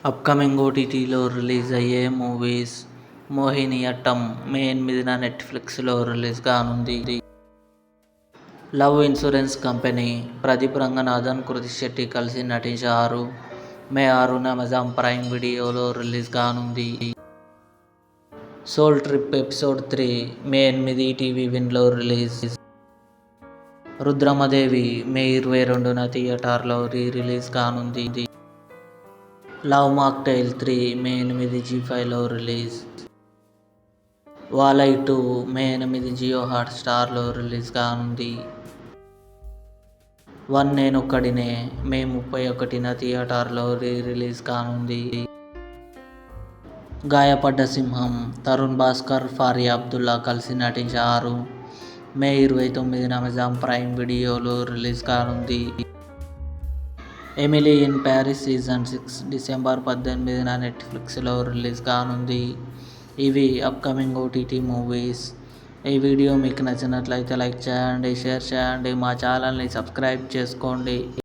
Upcoming ఓటీటీలో release అయ్యే movies. 'Mohiniyattam' మే 8న నెట్ఫ్లిక్స్లో రిలీజ్ కానుంది. Love insurance company. Pradeep Ranganathan, Krithi Shetty కలిసి నటించారు. మే 6న అమెజాన్ ప్రైమ్ వీడియోలో రిలీజ్ కానుంది. Soul trip episode 3 May 8 ETV విన్లో రిలీజ్. రుద్రమదేవి మే 22న థియేటర్లో రిలీజ్ కానుంది. లవ్ మాక్టైల్ 3 మే 8 జీ5లో రిలీజ్. వాలై 2 మే 8 జియో హాట్స్టార్లో రిలీజ్ కానుంది. 'వన్ నేనొక్కడినే' మే 31న థియేటర్లో రిలీజ్ కానుంది. గాయపడ్డ సింహం. తరుణ్ భాస్కర్, ఫారియా అబ్దుల్లా కలిసి నటించారు. మే 29న అమెజాన్ ప్రైమ్ వీడియోలో రిలీజ్ కానుంది. Emily in Paris season 6 December 18న నెట్ఫ్లిక్స్లో రిలీజ్ కానుంది. ఇవి అప్కమింగ్ ఓటీటీ మూవీస్. ఈ వీడియో మీకు నచ్చినట్లయితే లైక్ చేయండి, షేర్ చేయండి, మా ఛానల్ని సబ్స్క్రైబ్ చేసుకోండి.